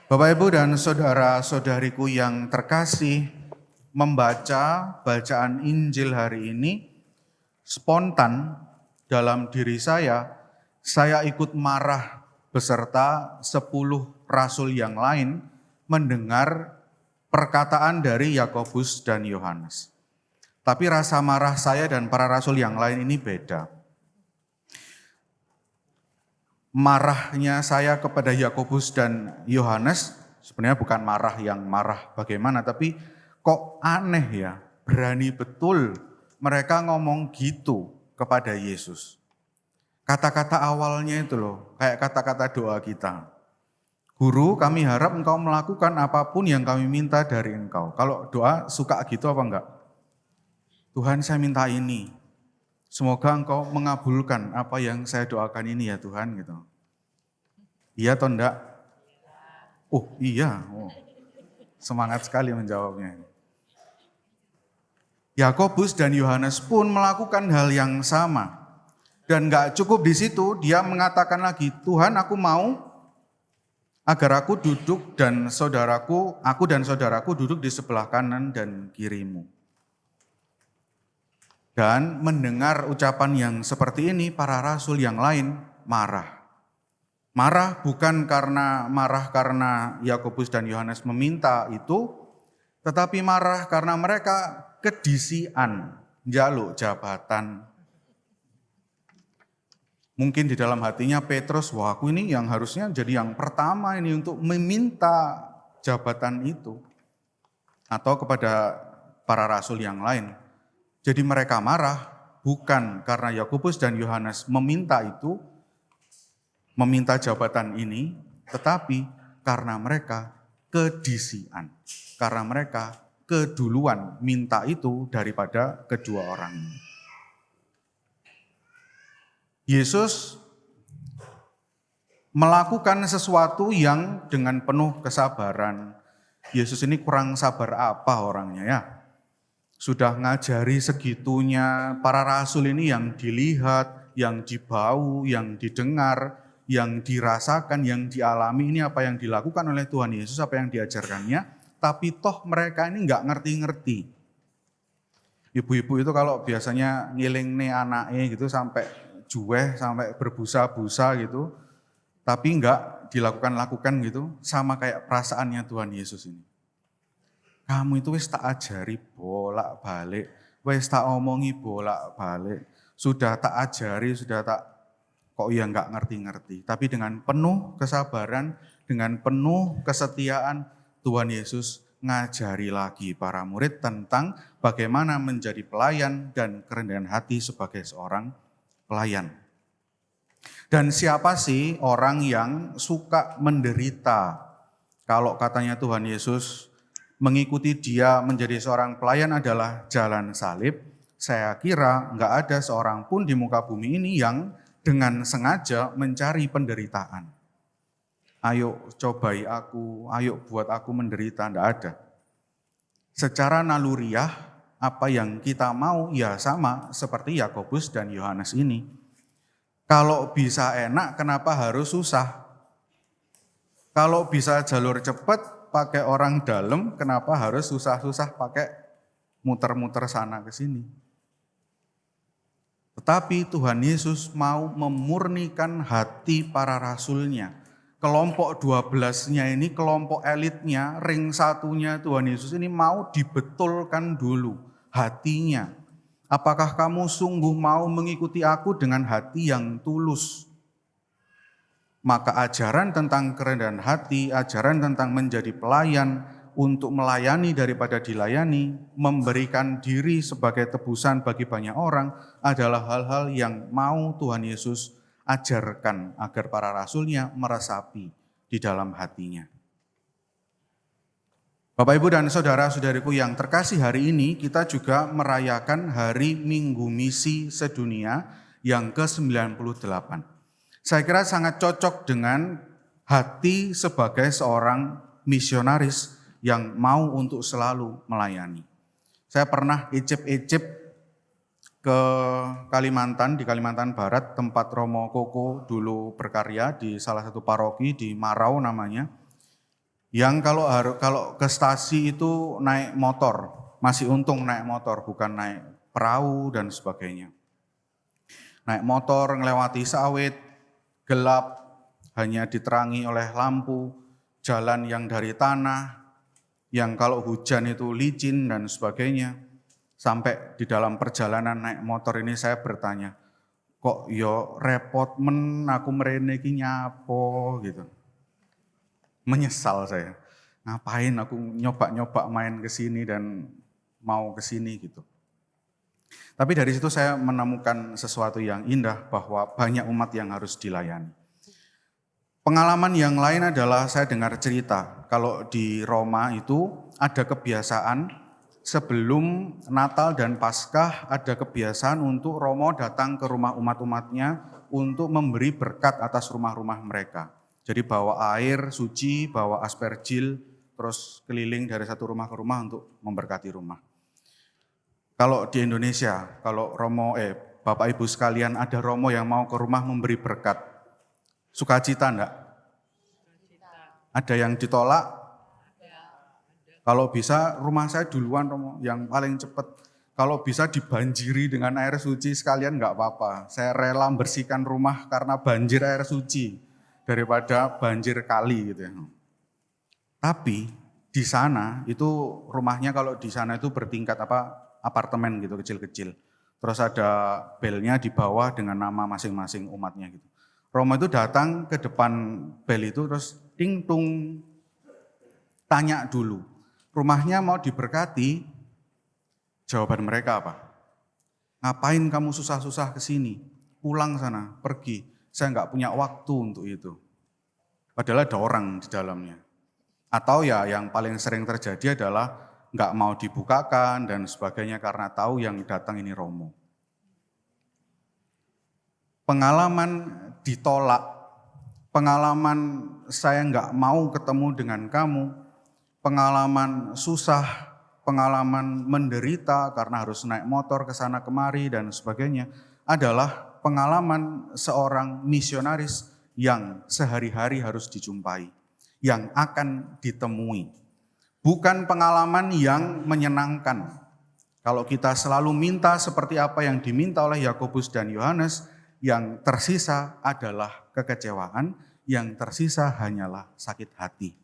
Bapak, Ibu, dan saudara-saudariku yang terkasih, membaca bacaan Injil hari ini spontan dalam diri saya ikut marah beserta 10 rasul yang lain mendengar perkataan dari Yakobus dan Yohanes. Tapi rasa marah saya dan para rasul yang lain ini beda. Marahnya saya kepada Yakobus dan Yohanes sebenarnya bukan marah yang marah bagaimana, tapi kok aneh ya, berani betul mereka ngomong gitu kepada Yesus. Kata-kata awalnya itu loh, kayak kata-kata doa kita. Guru, kami harap engkau melakukan apapun yang kami minta dari engkau. Kalau doa suka gitu apa enggak? Tuhan, saya minta ini. Semoga engkau mengabulkan apa yang saya doakan ini ya Tuhan gitu. Iya atau enggak? Oh iya, semangat sekali menjawabnya. Yakobus dan Yohanes pun melakukan hal yang sama. Dan enggak cukup di situ, dia mengatakan lagi, Tuhan aku mau agar aku dan saudaraku duduk di sebelah kanan dan kirimu. Dan mendengar ucapan yang seperti ini, para rasul yang lain marah. Marah karena Yakobus dan Yohanes meminta itu, tetapi marah karena mereka kedisian, njaluk jabatan. Mungkin di dalam hatinya Petrus, wah aku ini yang harusnya jadi yang pertama ini untuk meminta jabatan itu. Atau kepada para rasul yang lain. Jadi mereka marah bukan karena Yakobus dan Yohanes meminta jabatan ini, tetapi karena mereka kedisian. Karena mereka keduluan minta itu daripada kedua orang ini. Yesus melakukan sesuatu yang dengan penuh kesabaran. Yesus ini kurang sabar apa orangnya ya? Sudah ngajari segitunya, para rasul ini yang dilihat, yang dibau, yang didengar, yang dirasakan, yang dialami, ini apa yang dilakukan oleh Tuhan Yesus, apa yang diajarkannya, tapi toh mereka ini nggak ngerti-ngerti. Ibu-ibu itu kalau biasanya ngiling nih anaknya gitu sampai juweh, sampai berbusa-busa gitu, tapi nggak dilakukan gitu, sama kayak perasaannya Tuhan Yesus ini. Kamu itu wis tak ajari bolak-balik, wis tak omongi bolak-balik, sudah tak ajari, kok ya nggak ngerti-ngerti. Tapi dengan penuh kesabaran, dengan penuh kesetiaan, Tuhan Yesus ngajari lagi para murid tentang bagaimana menjadi pelayan dan kerendahan hati sebagai seorang pelayan. Dan siapa sih orang yang suka menderita? Kalau katanya Tuhan Yesus, mengikuti dia menjadi seorang pelayan adalah jalan salib. Saya kira enggak ada seorang pun di muka bumi ini yang dengan sengaja mencari penderitaan. Ayo cobai aku, ayo buat aku menderita, enggak ada. Secara naluriah, apa yang kita mau ya sama seperti Yakobus dan Yohanes ini. Kalau bisa enak, kenapa harus susah? Kalau bisa jalur cepat, pakai orang dalam, kenapa harus susah-susah pakai muter-muter sana ke sini? Tetapi Tuhan Yesus mau memurnikan hati para rasulnya. Kelompok 12-nya ini, kelompok elitnya, ring satunya Tuhan Yesus ini mau dibetulkan dulu hatinya. Apakah kamu sungguh mau mengikuti aku dengan hati yang tulus? Maka ajaran tentang kerendahan hati, ajaran tentang menjadi pelayan, untuk melayani daripada dilayani, memberikan diri sebagai tebusan bagi banyak orang adalah hal-hal yang mau Tuhan Yesus ajarkan agar para rasulnya meresapi di dalam hatinya. Bapak, Ibu, dan saudara-saudariku yang terkasih, hari ini kita juga merayakan Hari Minggu Misi Sedunia yang ke-98. Saya kira sangat cocok dengan hati sebagai seorang misionaris yang mau untuk selalu melayani. Saya pernah icip-icip ke Kalimantan, di Kalimantan Barat, tempat Romo Koko dulu berkarya di salah satu paroki di Marau namanya. Yang kalau ke stasi itu naik motor, masih untung naik motor, bukan naik perahu dan sebagainya. Naik motor ngelewati sawit, gelap, hanya diterangi oleh lampu, jalan yang dari tanah, yang kalau hujan itu licin dan sebagainya. Sampai di dalam perjalanan naik motor ini saya bertanya, kok yo repot men aku merene iki nyapo gitu. Menyesal saya. Ngapain aku nyoba-nyoba main ke sini dan mau ke sini gitu. Tapi dari situ saya menemukan sesuatu yang indah bahwa banyak umat yang harus dilayani. Pengalaman yang lain adalah saya dengar cerita kalau di Roma itu ada kebiasaan sebelum Natal dan Paskah ada kebiasaan untuk Romo datang ke rumah umat-umatnya untuk memberi berkat atas rumah-rumah mereka. Jadi bawa air suci, bawa aspergil, terus keliling dari satu rumah ke rumah untuk memberkati rumah. Kalau di Indonesia, kalau Bapak Ibu sekalian ada Romo yang mau ke rumah memberi berkat, sukacita enggak? Ada yang ditolak? Kalau bisa rumah saya duluan Romo, yang paling cepat. Kalau bisa dibanjiri dengan air suci sekalian enggak apa-apa. Saya rela bersihkan rumah karena banjir air suci daripada banjir kali gitu ya. Tapi di sana itu rumahnya kalau di sana itu bertingkat apartemen gitu kecil-kecil. Terus ada belnya di bawah dengan nama masing-masing umatnya gitu. Romo itu datang ke depan bel itu terus ting tung tanya dulu. Rumahnya mau diberkati? Jawaban mereka apa? Ngapain kamu susah-susah ke sini? Pulang sana, pergi. Saya enggak punya waktu untuk itu. Padahal ada orang di dalamnya. Atau ya yang paling sering terjadi adalah enggak mau dibukakan dan sebagainya karena tahu yang datang ini Romo. Pengalaman ditolak, pengalaman saya enggak mau ketemu dengan kamu, pengalaman susah, pengalaman menderita karena harus naik motor ke sana kemari dan sebagainya adalah pengalaman seorang misionaris yang sehari-hari harus dijumpai, yang akan ditemui. Bukan pengalaman yang menyenangkan. Kalau kita selalu minta seperti apa yang diminta oleh Yakobus dan Yohanes, yang tersisa adalah kekecewaan, yang tersisa hanyalah sakit hati.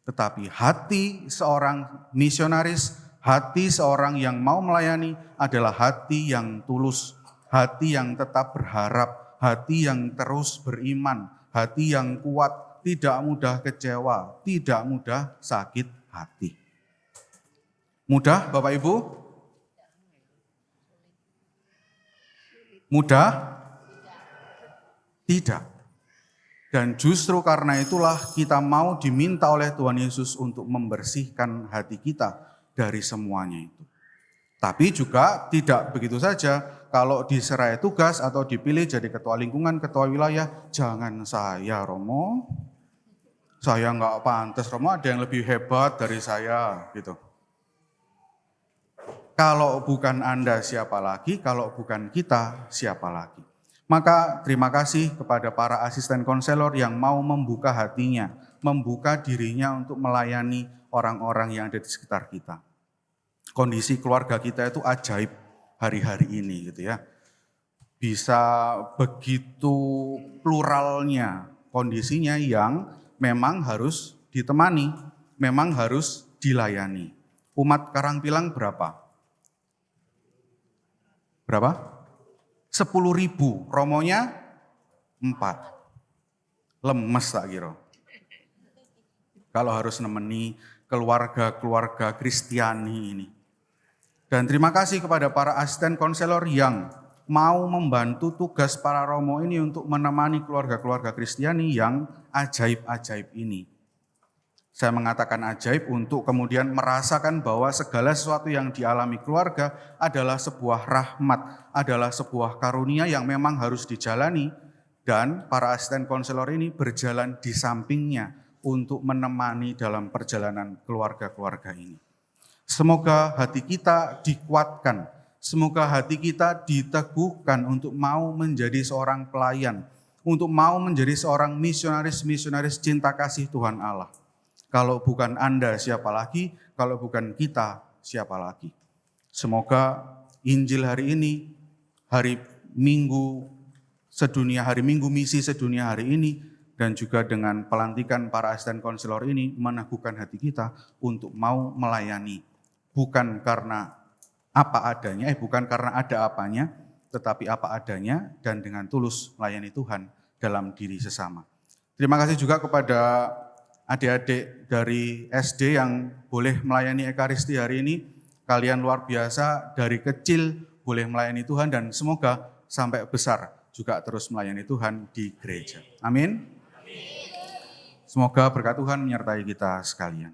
Tetapi hati seorang misionaris, hati seorang yang mau melayani adalah hati yang tulus, hati yang tetap berharap, hati yang terus beriman, hati yang kuat, tidak mudah kecewa, tidak mudah sakit hati. Mudah Bapak Ibu? Mudah? Tidak. Dan justru karena itulah kita mau diminta oleh Tuhan Yesus untuk membersihkan hati kita dari semuanya itu. Tapi juga tidak begitu saja, kalau diserai tugas atau dipilih jadi ketua lingkungan, ketua wilayah, jangan saya Romo. Saya enggak pantas, Romo ada yang lebih hebat dari saya gitu. Kalau bukan Anda siapa lagi, kalau bukan kita siapa lagi. Maka terima kasih kepada para asisten konselor yang mau membuka hatinya, membuka dirinya untuk melayani orang-orang yang ada di sekitar kita. Kondisi keluarga kita itu ajaib hari-hari ini gitu ya. Bisa begitu pluralnya kondisinya yang memang harus ditemani, memang harus dilayani. Umat Karangpilang berapa? Berapa? 10.000, Romonya 4. Lemes tak kira. Kalau harus nemeni keluarga-keluarga Kristiani ini. Dan terima kasih kepada para asisten konselor yang mau membantu tugas para Romo ini untuk menemani keluarga-keluarga Kristiani yang ajaib-ajaib ini. Saya mengatakan ajaib untuk kemudian merasakan bahwa segala sesuatu yang dialami keluarga adalah sebuah rahmat, adalah sebuah karunia yang memang harus dijalani. Dan para asisten konselor ini berjalan di sampingnya untuk menemani dalam perjalanan keluarga-keluarga ini. Semoga hati kita dikuatkan, semoga hati kita diteguhkan untuk mau menjadi seorang pelayan, untuk mau menjadi seorang misionaris-misionaris cinta kasih Tuhan Allah. Kalau bukan Anda, siapa lagi? Kalau bukan kita, siapa lagi? Semoga Injil hari ini, hari Minggu sedunia, hari Minggu misi sedunia hari ini, dan juga dengan pelantikan para asisten konselor ini meneguhkan hati kita untuk mau melayani. Bukan karena apa adanya, bukan karena ada apanya, tetapi apa adanya dan dengan tulus melayani Tuhan dalam diri sesama. Terima kasih juga kepada adik-adik dari SD yang boleh melayani Ekaristi hari ini. Kalian luar biasa, dari kecil boleh melayani Tuhan dan semoga sampai besar juga terus melayani Tuhan di gereja. Amin. Semoga berkat Tuhan menyertai kita sekalian.